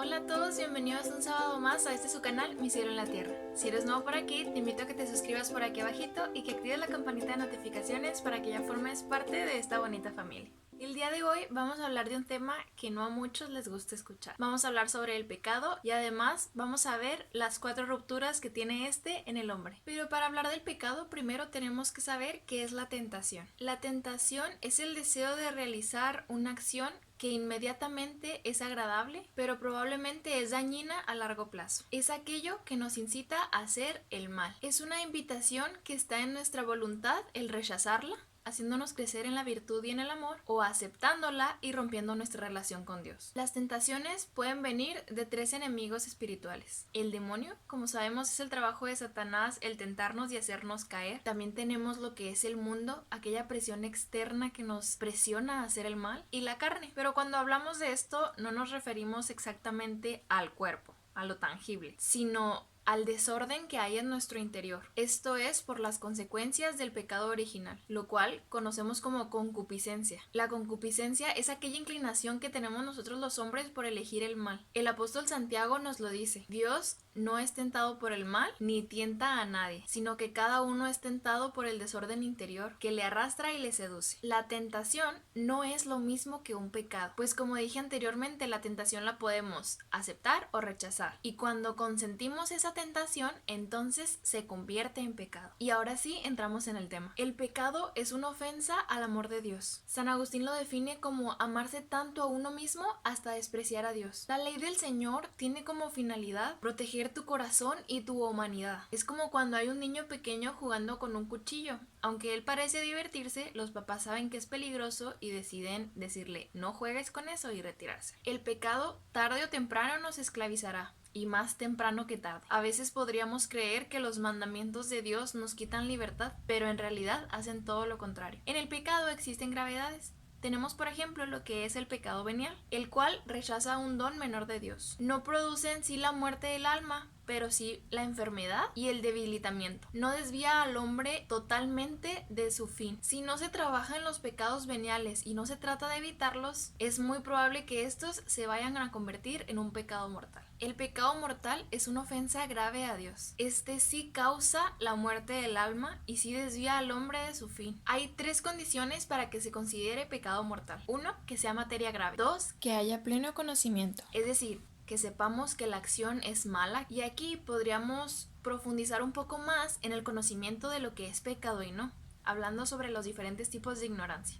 Hola a todos, bienvenidos un sábado más a este su canal, Mi Cielo en la Tierra. Si eres nuevo por aquí, te invito a que te suscribas por aquí abajito y que actives la campanita de notificaciones para que ya formes parte de esta bonita familia. El día de hoy vamos a hablar de un tema que no a muchos les gusta escuchar. Vamos a hablar sobre el pecado y además vamos a ver las 4 rupturas que tiene este en el hombre. Pero para hablar del pecado, primero tenemos que saber qué es la tentación. La tentación es el deseo de realizar una acción que inmediatamente es agradable, pero probablemente es dañina a largo plazo. Es aquello que nos incita a hacer el mal. Es una invitación que está en nuestra voluntad el rechazarla, haciéndonos crecer en la virtud y en el amor, o aceptándola y rompiendo nuestra relación con Dios. Las tentaciones pueden venir de 3 enemigos espirituales. El demonio, como sabemos, es el trabajo de Satanás, el tentarnos y hacernos caer. También tenemos lo que es el mundo, aquella presión externa que nos presiona a hacer el mal, y la carne. Pero cuando hablamos de esto, no nos referimos exactamente al cuerpo, a lo tangible, sino al desorden que hay en nuestro interior. Esto es por las consecuencias del pecado original, lo cual conocemos como concupiscencia. La concupiscencia es aquella inclinación que tenemos nosotros los hombres por elegir el mal. El apóstol Santiago nos lo dice: Dios no es tentado por el mal, ni tienta a nadie, sino que cada uno es tentado por el desorden interior, que le arrastra y le seduce. La tentación no es lo mismo que un pecado, pues como dije anteriormente, la tentación la podemos aceptar o rechazar, y cuando consentimos esa tentación, entonces se convierte en pecado. Y ahora sí, entramos en el tema. El pecado es una ofensa al amor de Dios. San Agustín lo define como amarse tanto a uno mismo hasta despreciar a Dios. La ley del Señor tiene como finalidad proteger tu corazón y tu humanidad. Es como cuando hay un niño pequeño jugando con un cuchillo. Aunque él parece divertirse, los papás saben que es peligroso y deciden decirle: no juegues con eso, y retirarse. El pecado tarde o temprano nos esclavizará, y más temprano que tarde. A veces podríamos creer que los mandamientos de Dios nos quitan libertad, pero en realidad hacen todo lo contrario. En el pecado existen gravedades. Tenemos, por ejemplo, lo que es el pecado venial, el cual rechaza un don menor de Dios. No produce en sí la muerte del alma, pero sí la enfermedad y el debilitamiento. No desvía al hombre totalmente de su fin. Si no se trabaja en los pecados veniales y no se trata de evitarlos, es muy probable que estos se vayan a convertir en un pecado mortal. El pecado mortal es una ofensa grave a Dios. Este sí causa la muerte del alma y sí desvía al hombre de su fin. Hay 3 condiciones para que se considere pecado mortal. 1, que sea materia grave. 2, que haya pleno conocimiento. Es decir, que sepamos que la acción es mala, y aquí podríamos profundizar un poco más en el conocimiento de lo que es pecado y no, hablando sobre los diferentes tipos de ignorancia.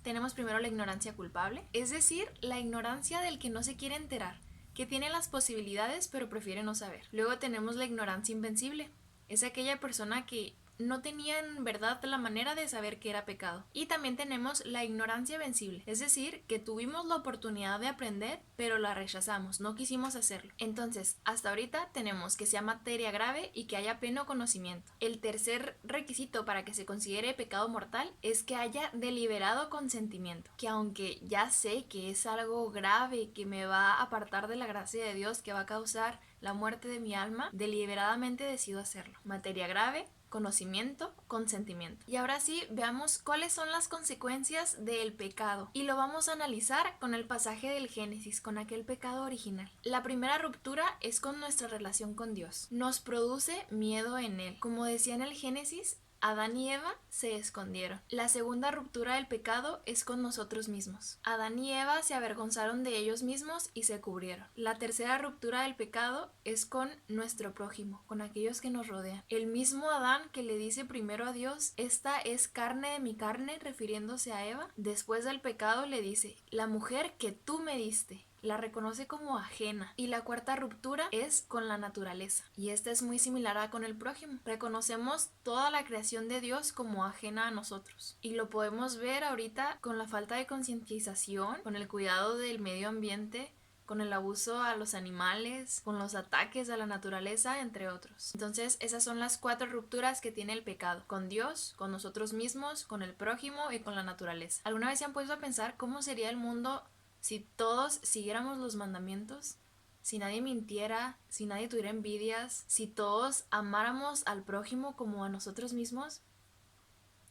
Tenemos primero la ignorancia culpable, es decir, la ignorancia del que no se quiere enterar, que tiene las posibilidades pero prefiere no saber. Luego tenemos la ignorancia invencible, es aquella persona que no tenía en verdad la manera de saber que era pecado. Y también tenemos la ignorancia vencible, es decir, que tuvimos la oportunidad de aprender, pero la rechazamos, no quisimos hacerlo. Entonces, hasta ahorita tenemos que sea materia grave y que haya pleno conocimiento. El tercer requisito para que se considere pecado mortal es que haya deliberado consentimiento, que aunque ya sé que es algo grave, que me va a apartar de la gracia de Dios, que va a causar la muerte de mi alma, deliberadamente decido hacerlo. Materia grave, conocimiento, consentimiento. Y ahora sí, veamos cuáles son las consecuencias del pecado. Y lo vamos a analizar con el pasaje del Génesis, con aquel pecado original. La primera ruptura es con nuestra relación con Dios. Nos produce miedo en Él. Como decía en el Génesis, Adán y Eva se escondieron. La segunda ruptura del pecado es con nosotros mismos. Adán y Eva se avergonzaron de ellos mismos y se cubrieron. La tercera ruptura del pecado es con nuestro prójimo, con aquellos que nos rodean. El mismo Adán que le dice primero a Dios: esta es carne de mi carne, refiriéndose a Eva, después del pecado le dice: la mujer que tú me diste. La reconoce como ajena. Y la cuarta ruptura es con la naturaleza, y esta es muy similar a con el prójimo. Reconocemos toda la creación de Dios como ajena a nosotros, y lo podemos ver ahorita con la falta de concientización, con el cuidado del medio ambiente, con el abuso a los animales, con los ataques a la naturaleza, entre otros. Entonces, esas son las 4 rupturas que tiene el pecado: con Dios, con nosotros mismos, con el prójimo y con la naturaleza. ¿Alguna vez se han puesto a pensar cómo sería el mundo si todos siguiéramos los mandamientos? Si nadie mintiera, si nadie tuviera envidias, si todos amáramos al prójimo como a nosotros mismos,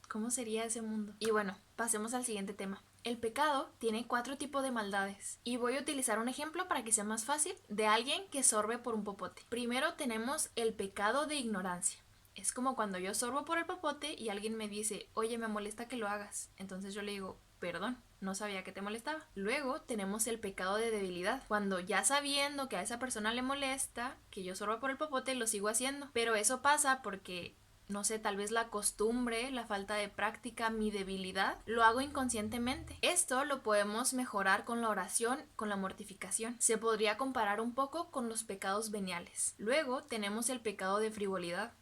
¿cómo sería ese mundo? Y bueno, pasemos al siguiente tema. El pecado tiene 4 tipos de maldades y voy a utilizar un ejemplo para que sea más fácil de alguien que sorbe por un popote. Primero tenemos el pecado de ignorancia. Es como cuando yo sorbo por el popote y alguien me dice, oye, me molesta que lo hagas. Entonces yo le digo, perdón, no sabía que te molestaba. Luego tenemos el pecado de debilidad. Cuando ya sabiendo que a esa persona le molesta que yo sorba por el popote, lo sigo haciendo. Pero eso pasa porque, no sé, tal vez la costumbre, la falta de práctica, mi debilidad, lo hago inconscientemente. Esto lo podemos mejorar con la oración, con la mortificación. Se podría comparar un poco con los pecados veniales. Luego tenemos el pecado de frivolidad,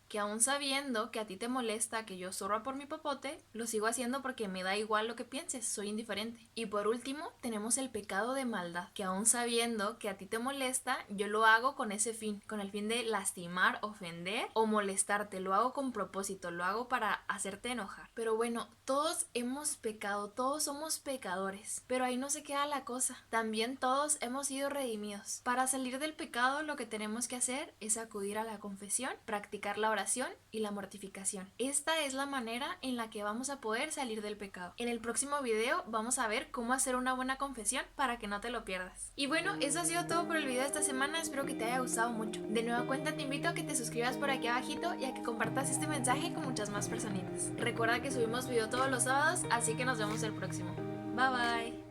que aún sabiendo que a ti te molesta que yo sorba por mi popote, lo sigo haciendo porque me da igual lo que pienses, soy indiferente. Y por último, tenemos el pecado de maldad, que aún sabiendo que a ti te molesta, yo lo hago con ese fin, con el fin de lastimar, ofender o molestarte, lo hago con propósito, lo hago para hacerte enojar. Pero bueno, todos hemos pecado, todos somos pecadores, pero ahí no se queda la cosa, también todos hemos sido redimidos. Para salir del pecado lo que tenemos que hacer es acudir a la confesión, practicar la oración y la mortificación. Esta es la manera en la que vamos a poder salir del pecado. En el próximo video vamos a ver cómo hacer una buena confesión para que no te lo pierdas. Y bueno, eso ha sido todo por el video de esta semana, espero que te haya gustado mucho. De nueva cuenta te invito a que te suscribas por aquí abajito y a que compartas este mensaje con muchas más personitas. Recuerda que subimos video todos los sábados, así que nos vemos el próximo. Bye bye.